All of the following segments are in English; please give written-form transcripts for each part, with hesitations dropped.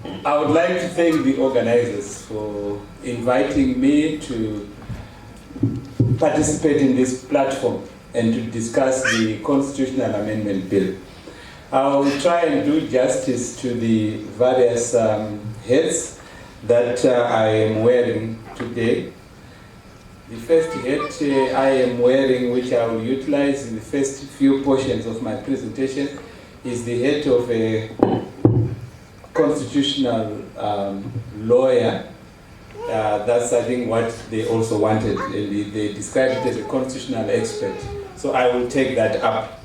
I would like to thank the organizers for inviting me to participate in this platform and to discuss the Constitutional Amendment Bill. I will try and do justice to the various hats that I am wearing today. The first hat I am wearing, which I will utilize in the first few portions of my presentation, is the hat of a constitutional lawyer. That's, I think, what they also wanted. They described it as a constitutional expert. So I will take that up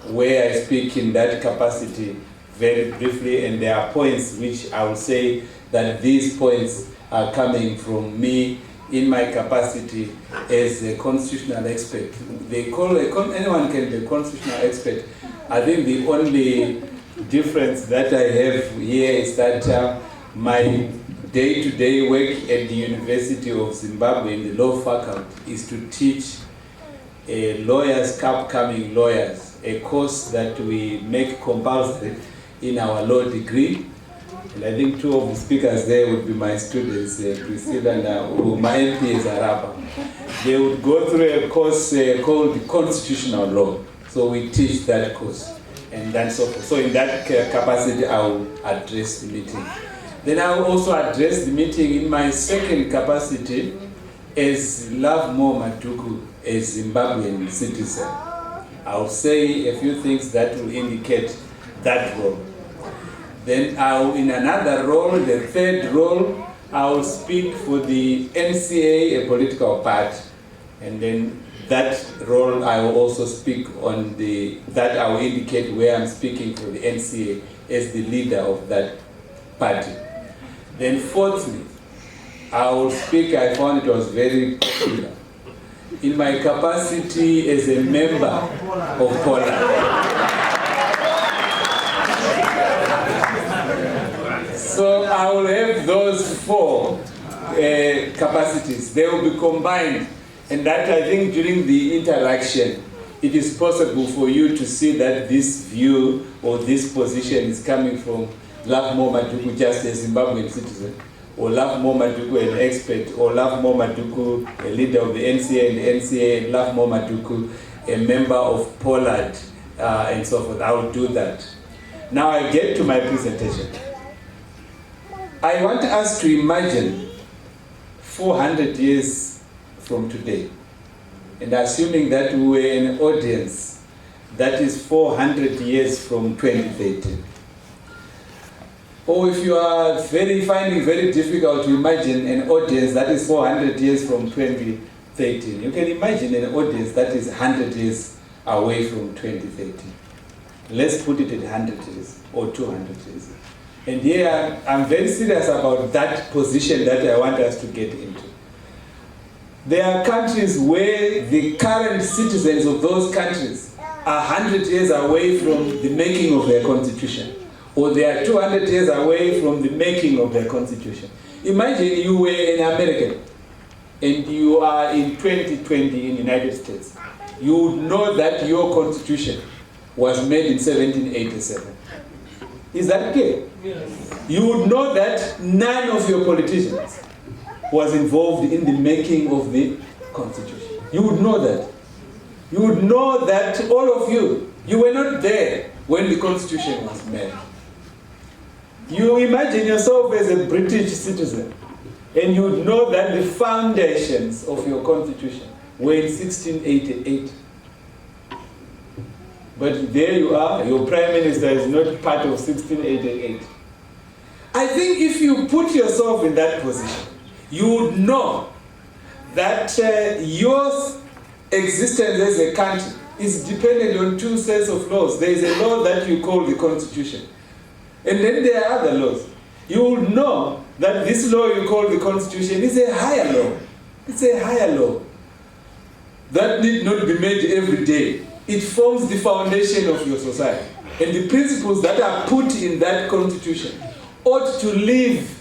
where I speak in that capacity very briefly, and there are points which I will say that these points are coming from me in my capacity as a constitutional expert. They call anyone can be a constitutional expert. I think the only difference that I have here is that my day-to-day work at the University of Zimbabwe in the law faculty is to teach lawyers, upcoming lawyers, a course that we make compulsory in our law degree. And I think two of the speakers there would be my students, Priscilla and my MP is Araba. They would go through a course called Constitutional Law. So we teach that course and then so forth. So in that capacity, I will address the meeting. Then I will also address the meeting in my second capacity as Lovemore Madhuku, a Zimbabwean citizen. I will say a few things that will indicate that role. Then I will, in another role, the third role, I will speak for the NCA, a political party. And then that role, I will also speak on that I will indicate where I'm speaking for the NCA as the leader of that party. Then fourthly, I will speak, I found it was very popular, in my capacity as a member of Poland. So I will have those four capacities. They will be combined. And that, I think, during the interaction, it is possible for you to see that this view or this position is coming from Lovemore Madhuku, just a Zimbabwean citizen, or Lovemore Madhuku, an expert, or Lovemore Madhuku, a leader of the NCA and the NCA, and Lovemore Madhuku, a member of Poland, and so forth. I will do that. Now I get to my presentation. I want us to imagine 400 years from today, and assuming that we were an audience that is 400 years from 2013. Or if you are finding very difficult to imagine an audience that is 400 years from 2013, you can imagine an audience that is 100 years away from 2013. Let's put it at 100 years or 200 years. And here I'm very serious about that position that I want us to get into. There are countries where the current citizens of those countries are 100 years away from the making of their constitution, or they are 200 years away from the making of their constitution. Imagine you were an American and you are in 2020 in the United States. You would know that your constitution was made in 1787. Is that clear? Yes. You would know that none of your politicians was involved in the making of the Constitution. You would know that. You would know that all of you were not there when the Constitution was made. You imagine yourself as a British citizen, and you would know that the foundations of your Constitution were in 1688. But there you are, your Prime Minister is not part of 1688. I think if you put yourself in that position, you would know that your existence as a country is dependent on two sets of laws. There is a law that you call the Constitution, and then there are other laws. You would know that this law you call the Constitution is a higher law. It's a higher law that need not be made every day. It forms the foundation of your society. And the principles that are put in that Constitution ought to live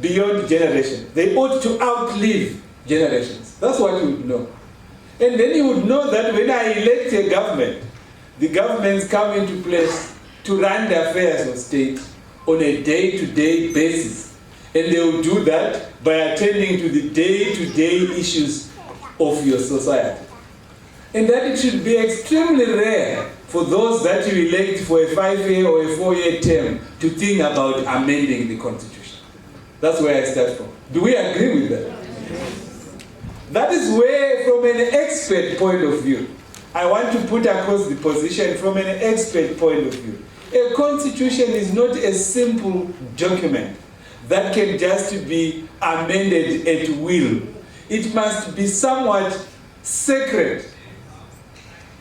beyond generations. They ought to outlive generations. That's what you would know. And then you would know that when I elect a government, the governments come into place to run the affairs of state on a day-to-day basis. And they will do that by attending to the day-to-day issues of your society. And that it should be extremely rare for those that you elect for a 5-year or a 4-year term to think about amending the Constitution. That's where I start from. Do we agree with that? That is where, from an expert point of view, I want to put across the position from an expert point of view. A constitution is not a simple document that can just be amended at will. It must be somewhat sacred.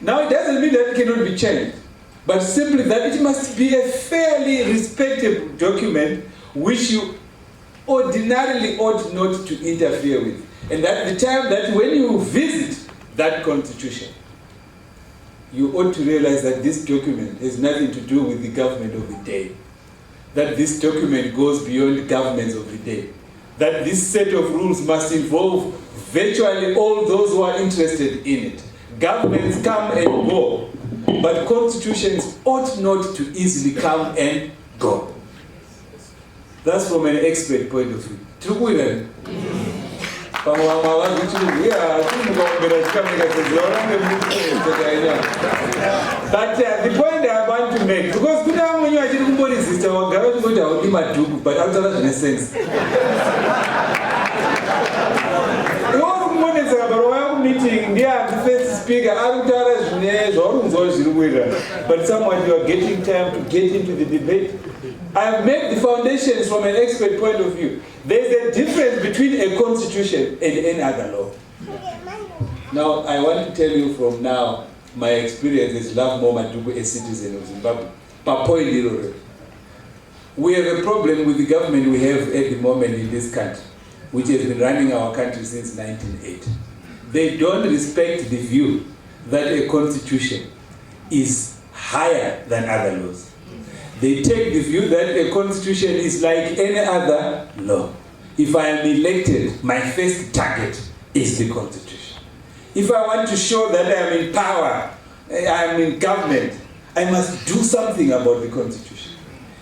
Now, it doesn't mean that it cannot be changed, but simply that it must be a fairly respectable document which you ordinarily ought not to interfere with. And at the time that when you visit that constitution, you ought to realize that this document has nothing to do with the government of the day. That this document goes beyond the governments of the day. That this set of rules must involve virtually all those who are interested in it. Governments come and go, but constitutions ought not to easily come and go. That's from an expert point of view. True. But the point I want to make, because when you actually go to sister, Madhuku, but out of the sense. Meeting, the first speaker, but someone you are getting time to get into the debate. I have made the foundations from an expert point of view. There's a difference between a constitution and any other law. Now, I want to tell you from now my experience as Lovemore Madhuku, a citizen of Zimbabwe. We have a problem with the government we have at the moment in this country, which has been running our country since 1980. They don't respect the view that a constitution is higher than other laws. They take the view that a constitution is like any other law. If I am elected, my first target is the constitution. If I want to show that I am in power, I am in government, I must do something about the constitution.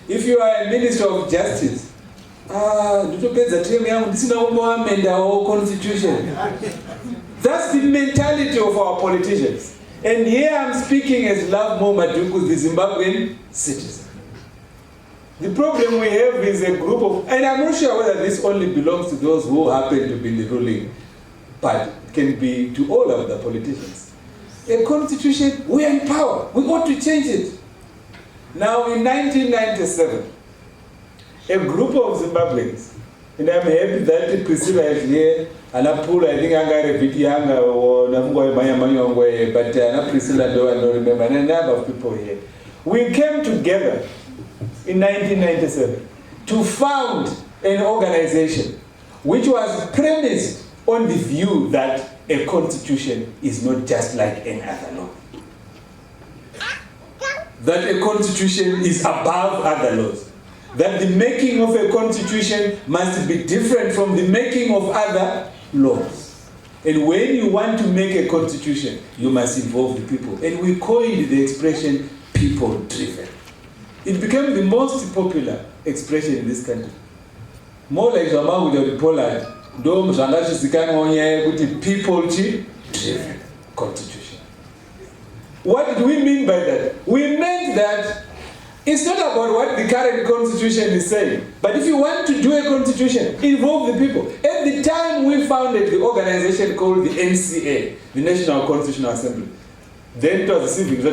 If you are a minister of justice, constitution. That's the mentality of our politicians. And here I'm speaking as Lovemore Madhuku, the Zimbabwean citizen. The problem we have is a group of, and I'm not sure whether this only belongs to those who happen to be in the ruling party. It can be to all of the politicians. A constitution, we are in power. We ought to change it. Now in 1997, a group of Zimbabweans, and I'm happy that Priscilla is here, and I pull, I think I got a bit younger, or but Priscilla, I don't remember, and a number of people here. We came together in 1997 to found an organization which was premised on the view that a constitution is not just like any other law. That a constitution is above other laws. That the making of a constitution must be different from the making of other laws. And when you want to make a constitution, you must involve the people. And we coined the expression people-driven. It became the most popular expression in this country. More like Zanu-PF with Poland, people-driven constitution. What did we mean by that? We meant that it's not about what the current constitution is saying, but if you want to do a constitution, involve the people. At the time we founded the organization called the NCA, the National Constitutional Assembly. Then it was the civics. But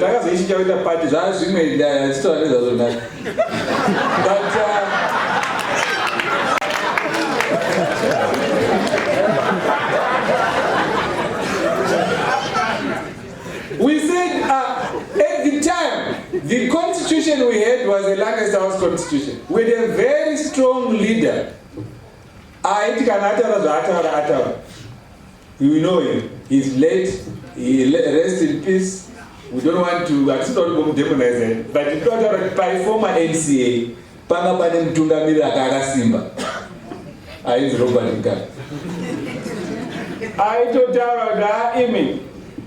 we said at the time, the constitution we had was the Lancaster House constitution. We had a very strong leader. You know him. He's late. He rests in peace. We don't want to, I just don't want to demonize it. But it's not by former NCA, Pangapanem Tungamira Kagasimba. I is Robert Nka. I told her, Imi,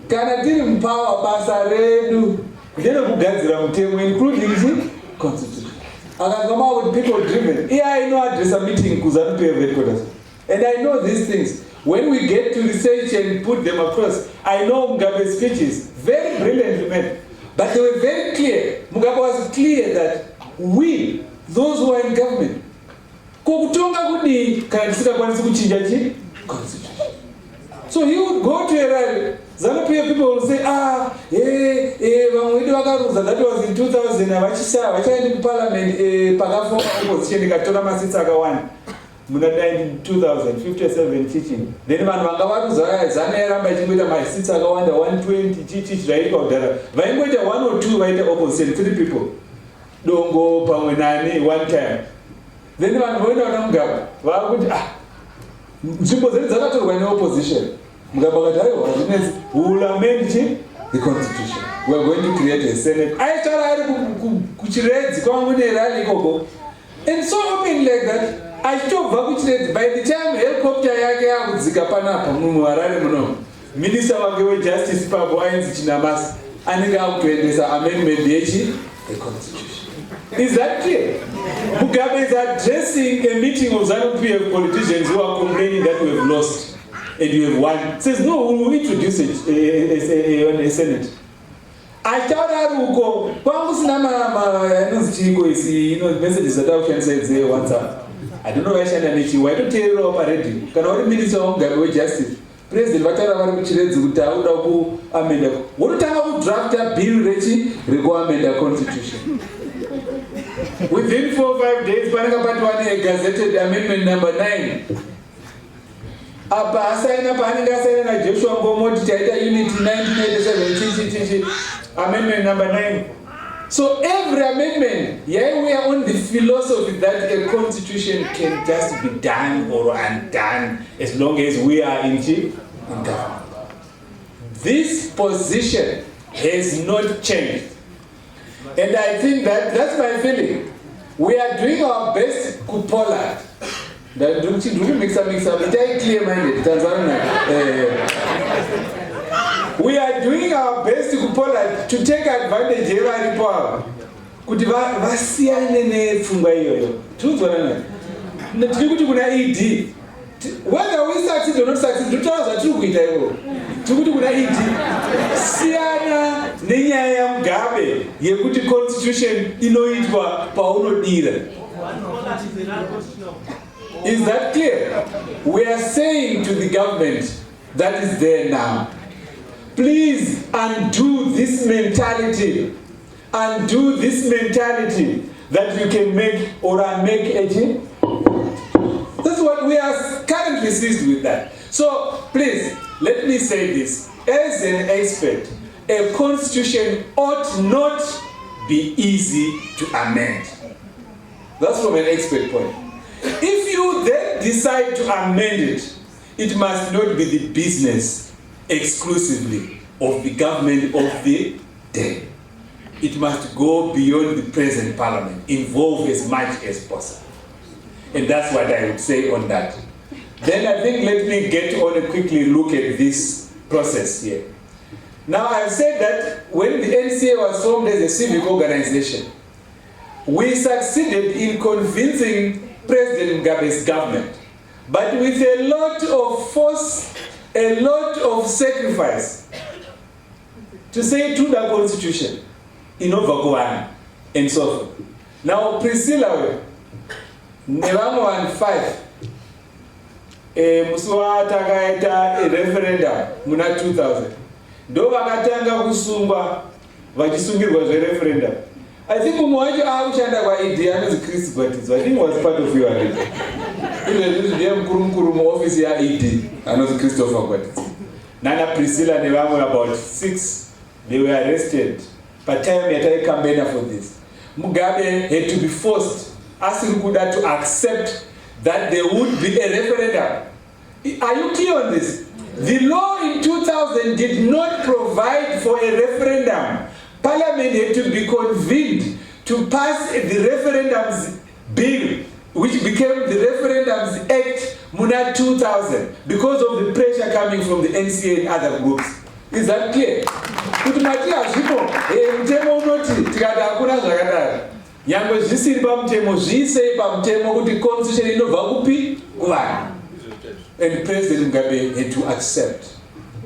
can I give him power, Basaredu? Then who gets around him, including the constitution. I come out with people driven. Here I know address a meeting to Zanu-PF headquarters. And I know these things. When we get to research and put them across, I know Mugabe's speeches, very brilliantly made. But they were very clear. Mugabe was clear that we, those who are in government, so he would go to a rally. Zanu-PF people will say, that was in 2000, in parliament, opposition, in 2000, 57 teaching. Then man Zanu Ramba Chimita my seats are 120 teach right or there. Vanguard 1 or 2 right opposition, 3 people. Don't go Pawanani 1 time. Then man went on Mugabe. Why would suppose that when opposition. Mugabe will amend the constitution. We are going to create a senate. I tried to and so open like that. I stop vacuuming by the time helicopter yake would zikapana pamuwarare muno. Minister wa Justice Pabo Ainzi Chinamas aniga kuendeza amendment yechi the constitution. Is that clear? Mugabe is addressing a meeting of Zanu-PF politicians who are complaining that we have lost and you have won. Says no, we will introduce it a senate. I thought I would go. Messages that I can say once up. I don't know why why don't tell you already? Can only minister of the justice. President Vatara Chile amend. What time draft a bill regarding the constitution? Within 4 or 5 days, Panagapatwani gazetted amendment number 9. Joshua Bomo Unit 1987 amendment number 9. So every amendment, yeah, we are on the philosophy that a constitution can just be done or undone as long as we are in government. This position has not changed. And I think that's my feeling. We are doing our best to Poland. Do we mix up? It's clear-minded. We are doing our best to Poland to take advantage of every power. Kuti vasiyane nefunga iyoyo. Tuzwana. Tikuti kuna ED. Whether we succeed or not succeed, tutaza turi kuita iwo. Tikuti kuna ED. Siyana nenyaya ya Mugabe yekuti constitution inoitwa paunodira. Is that clear? We are saying to the government that is there now, please undo this mentality. Undo this mentality that you can make or unmake it. That's what we are currently seized with that. So please, let me say this. As an expert, a constitution ought not be easy to amend. That's from an expert point. If you then decide to amend it, it must not be the business exclusively of the government of the day. It must go beyond the present parliament, involve as much as possible. And that's what I would say on that. Then I think let me get on and quickly look at this process here. Now I've said that when the NCA was formed as a civic organization, we succeeded in convincing President Mugabe's government, but with a lot of force, a lot of sacrifice, to say to the constitution, in Overgoan, and so forth. Now, Priscilla, Nevamo and 5, Muswa Tagaita, a referendum, Muna 2000. Dova Katanga Kusumba, Vajisungi was a referendum. I think Umuaji Ahushanda wa Indiana is Chris Baptist. I think it was part of your idea. Even the Kurum office here, ED, and also Christopher Baptist. Nana Priscilla, they were about 6. They were arrested. But time I campaign for this. Mugabe had to be forced, asking Kuda to accept that there would be a referendum. Are you clear on this? The law in 2000 did not provide for a referendum. Parliament had to be convened to pass the referendums bill, which became the Referendums Act Muna 2000, because of the pressure coming from the NCA and other groups. Is that clear? Nyangwe zvisiri pamutemo zviisei pamutemo kuti constitution inobva kupi kuvanhu. And President Mugabe had to accept.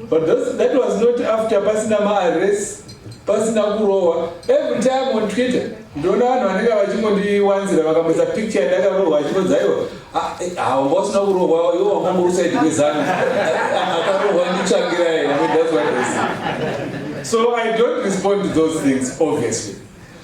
But that was not after pasina ma-arrest, pasina kurowa. Every time on Twitter, ndona vanhu vanenge vachingondiwanzira vakamboisa picture yandakarohwa vachingonzaiwo haungosina kurohwa iwo wangamborusaidi kwezanu akarohwa nditsvangirai. I mean, that's what they say. So I don't respond to those things, obviously.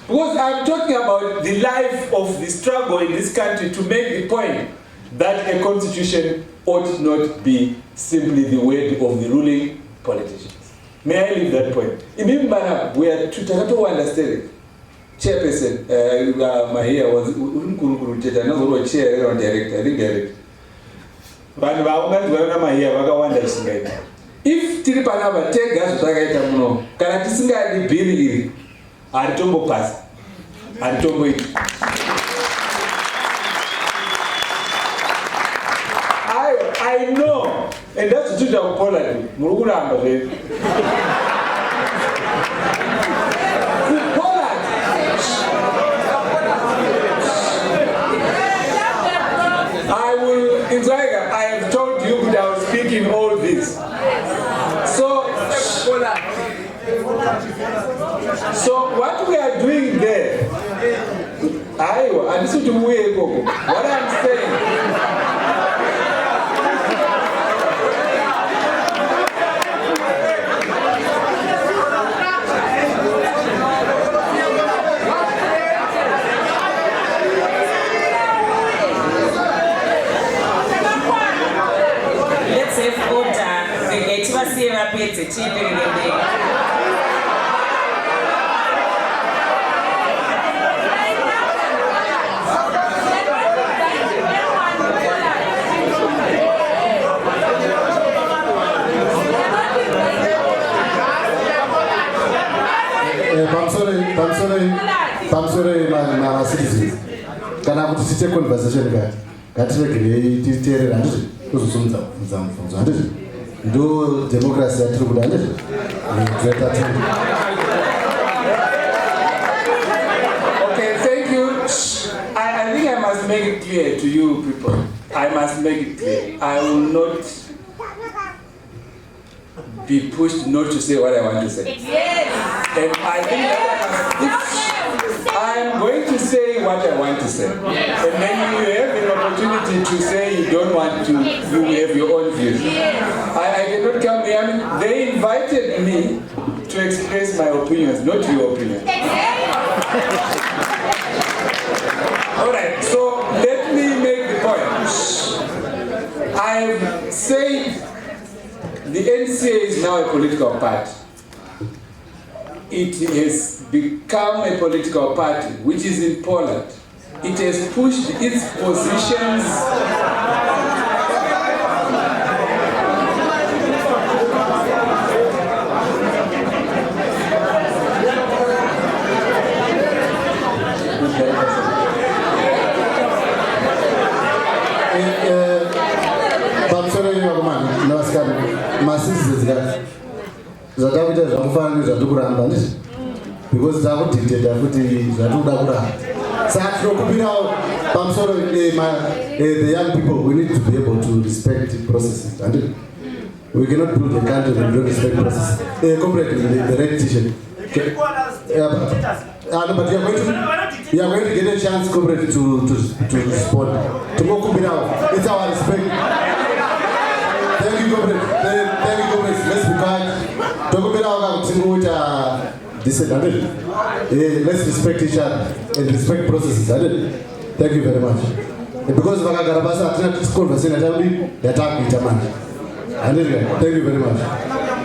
Because I'm talking about the life of the struggle in this country to make the point that a constitution ought not be simply the word of the ruling politicians. May I leave that point? Imimba we are to understand it. Chairperson, Mahia was not chair or director, I think director. But Mahia, Wanda is if Tiripanaba take us to Tagaitamuno, Karakisinga Billy, Artombo pass, Artombo. I know, and that's the truth of Poland. Muruguramba, Poland. I will, in Zaiga, I have told you that I was speaking all this. So what we are doing there, what I'm saying. I'm sorry, my citizens. Can I have a conversation about that? Do democracy at Okay, thank you. I think I must make it clear to you people. I must make it clear. I will not be pushed not to say what I want to say. And I think that I am going to say what I want to say. And then you have an opportunity to say you don't want to, you have your own views. I cannot come here. I mean, they invited me to express my opinions, not your opinion. All right, so let me make the point. I say the NCA is now a political party. It has become a political party, which is in Poland. It has pushed its positions. because I would dictate the young people, we need to be able to respect the processes. And we cannot build a country that don't respect processes. The red t-shirt. But you are going to get a chance, comrade, to respond. To go it's our respect. Thank you, comrade. Thank you, comrade. Let's be quiet. Let's respect each other and respect processes. Thank you very much. And because thank you very much.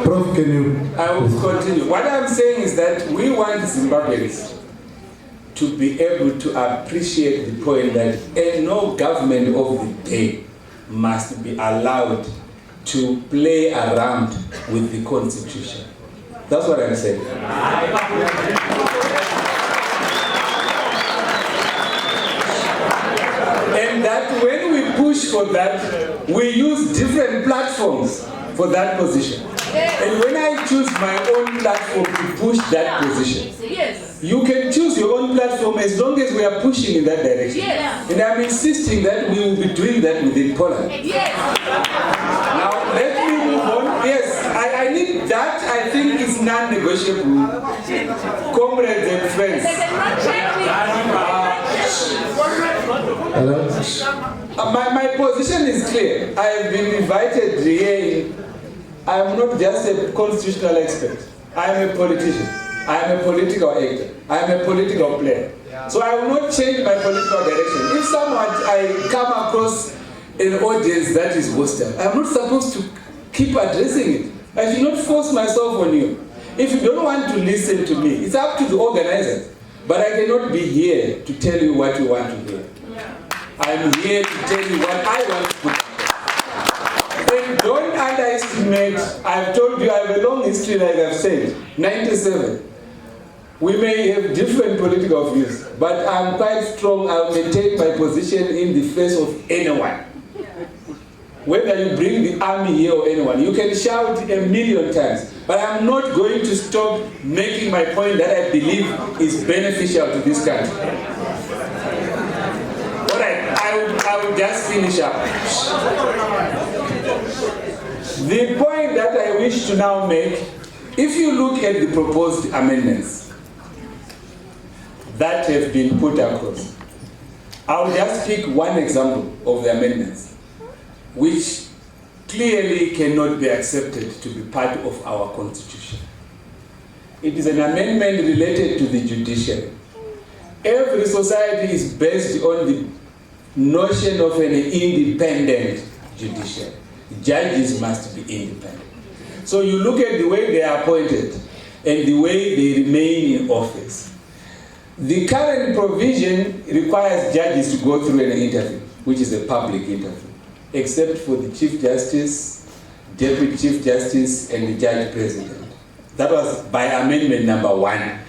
Prof, can you? I will continue. What I'm saying is that we want Zimbabweans to be able to appreciate the point that no government of the day must be allowed to play around with the constitution. That's what I'm saying. And that when we push for that, we use different platforms. for that position. And when I choose my own platform to push that position, you can choose your own platform as long as we are pushing in that direction. And I'm insisting that we will be doing that within Poland. Now, let me move on. Yes, I need that. I think it's non-negotiable. Comrades and friends. My position is clear. I have been invited here. I am not just a constitutional expert. I am a politician. I am a political actor. I am a political player. So I will not change my political direction. If I come across an audience that is hostile, I'm not supposed to keep addressing it. I should not force myself on you. If you don't want to listen to me, it's up to the organizers. But I cannot be here to tell you what you want to hear. I'm here to tell you what I want to put. And don't underestimate, I've told you I have a long history, like I've said, 97. We may have different political views, but I'm quite strong. I'll maintain my position in the face of anyone. Whether you bring the army here or anyone, you can shout 1,000,000 times, but I'm not going to stop making my point that I believe is beneficial to this country. All right, I will just finish up. The point that I wish to now make, if you look at the proposed amendments that have been put across, I'll just pick one example of the amendments which clearly cannot be accepted to be part of our constitution. It is an amendment related to the judiciary. Every society is based on the notion of an independent judiciary. Judges must be independent. So you look at the way they are appointed and the way they remain in office. The current provision requires judges to go through an interview, which is a public interview, except for the Chief Justice, Deputy Chief Justice, and the Judge President. That was by amendment number 1.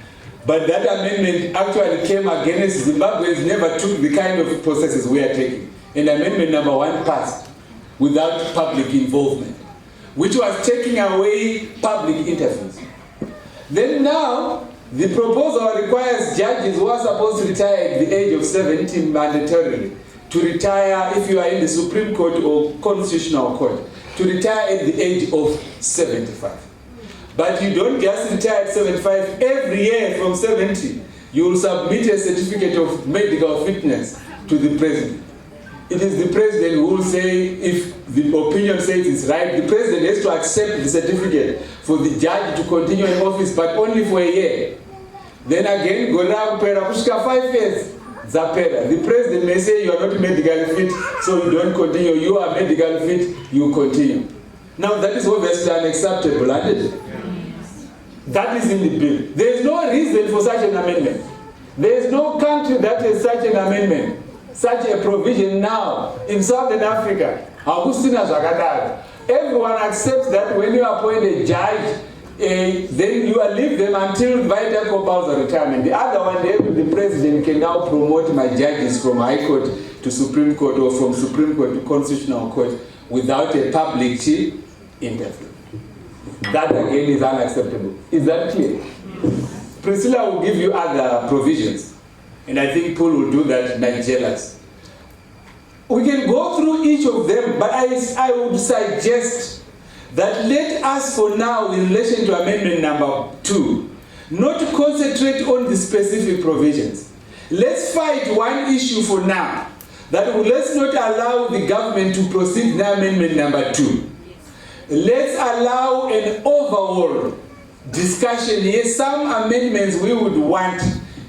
But that amendment actually came against Zimbabweans never took the kind of processes we are taking. And amendment number 1 passed without public involvement, which was taking away public interviews. Then now, the proposal requires judges who are supposed to retire at the age of 70 mandatorily to retire if you are in the Supreme Court or Constitutional Court, to retire at the age of 75. But you don't just retire at 75. Every year from 70, you will submit a certificate of medical fitness to the president. It is the president who will say, if the opinion says it's right, the president has to accept the certificate for the judge to continue in office, but only for a year. Then again, go down 5 years. Zapera. The president may say you are not medically fit, so you don't continue. You are medically fit, you continue. Now that is obviously unacceptable, isn't it? That is in the bill. There is no reason for such an amendment. There is no country that has such an amendment, such a provision now in Southern Africa. Everyone accepts that when you appoint a judge, then you leave them until vital compulsory retirement. The other one, the president can now promote my judges from High Court to Supreme Court or from Supreme Court to Constitutional Court without a public interview. That again is unacceptable. Is that clear? Priscilla will give you other provisions, and I think Paul will do that, Nigerians. We can go through each of them, but I would suggest that let us for now, in relation to amendment number 2, not concentrate on the specific provisions. Let's fight one issue for now, that let's not allow the government to proceed in amendment number 2. Let's allow an overall discussion here. Some amendments we would want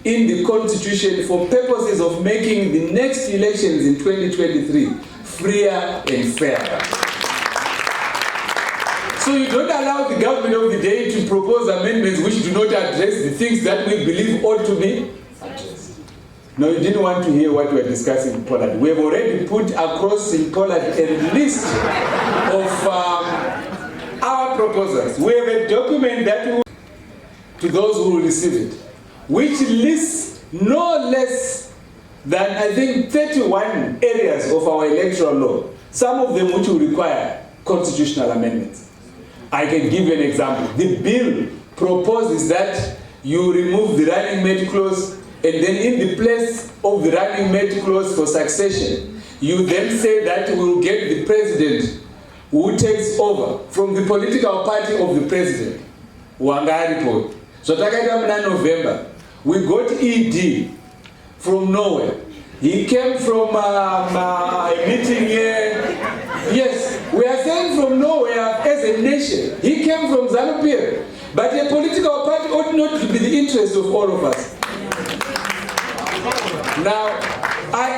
in the Constitution for purposes of making the next elections in 2023 freer and fairer. So you don't allow the government of the day to propose amendments which do not address the things that we believe ought to be addressed. No, you didn't want to hear what we're discussing in Poland. We have already put across in Poland a list of our proposals. We have a document that will, to those who will receive it, which lists no less than, I think, 31 areas of our electoral law. Some of them which will require constitutional amendments. I can give you an example. The bill proposes that you remove the running mate clause, and then in the place of the running mate clause for succession, you then say that we will get the president who takes over from the political party of the president. Wangari. So November, we got ED from nowhere. He came from a meeting here. Yes, we are saying from nowhere as a nation. He came from Zanu-PF. But a political party ought not to be the interest of all of us. Now,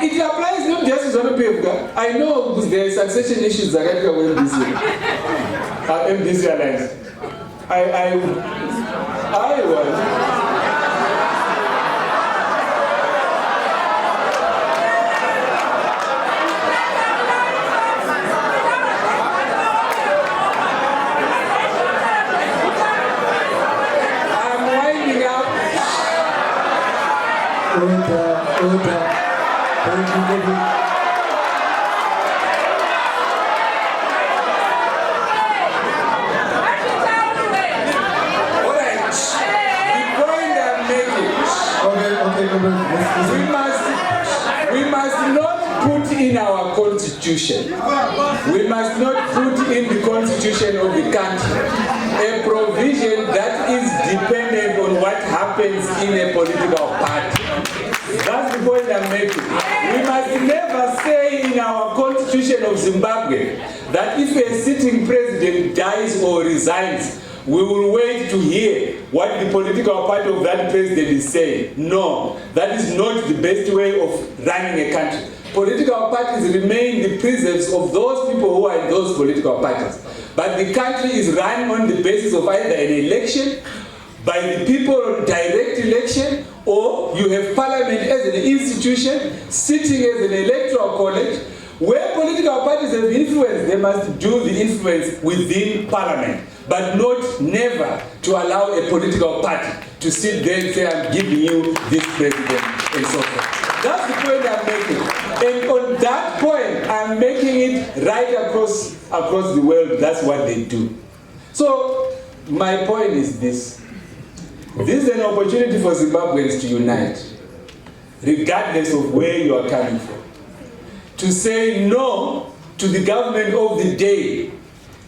it applies not just to Zanu-PF. I know because there are succession issues that are going to MDC Alliance. I was. Order. Thank you, baby. Alright. The point I'm making. Okay. We must not put in our constitution. We must not put in the constitution of the country a provision that is dependent on what happens in a political party. That's the point I'm making. We must never say in our constitution of Zimbabwe that if a sitting president dies or resigns, we will wait to hear what the political party of that president is saying. No, that is not the best way of running a country. Political parties remain the prisons of those people who are in those political parties. But the country is run on the basis of either an election, by the people on direct election, or you have parliament as an institution sitting as an electoral college. Where political parties have influence, they must do the influence within parliament, but not never to allow a political party to sit there and say, I'm giving you this president and so forth. That's the point I'm making. And on that point, I'm making it right across the world. That's what they do. So my point is this. This is an opportunity for Zimbabweans to unite, regardless of where you are coming from. To say no to the government of the day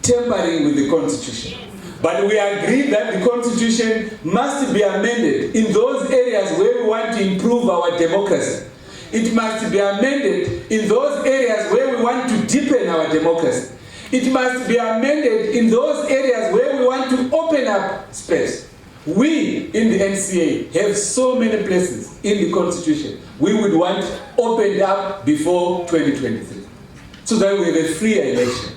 tampering with the Constitution. But we agree that the Constitution must be amended in those areas where we want to improve our democracy. It must be amended in those areas where we want to deepen our democracy. It must be amended in those areas where we want to open up space. We in the NCA have so many places in the Constitution we would want opened up before 2023. So that we have a free election.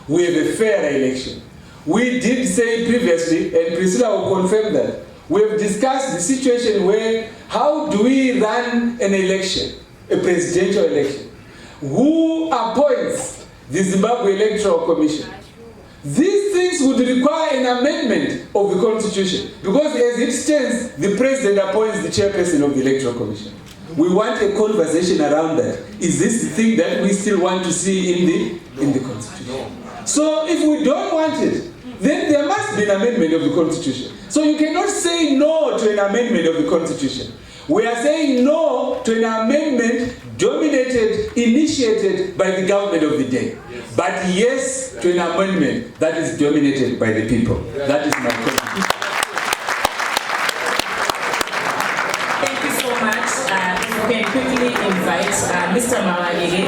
We have a fair election. We did say previously, and Priscilla will confirm that, we have discussed the situation where, how do we run an election, a presidential election? Who appoints the Zimbabwe Electoral Commission? These things would require an amendment of the Constitution, because as it stands, the President appoints the chairperson of the Electoral Commission. We want a conversation around that. Is this the thing that we still want to see in the Constitution? So if we don't want it, then there must be an amendment of the Constitution. So you cannot say no to an amendment of the Constitution. We are saying no to an amendment initiated by the government of the day. But yes to an amendment that is dominated by the people. That is my contribution. Thank you so much. We can quickly invite Mr. Mawagege.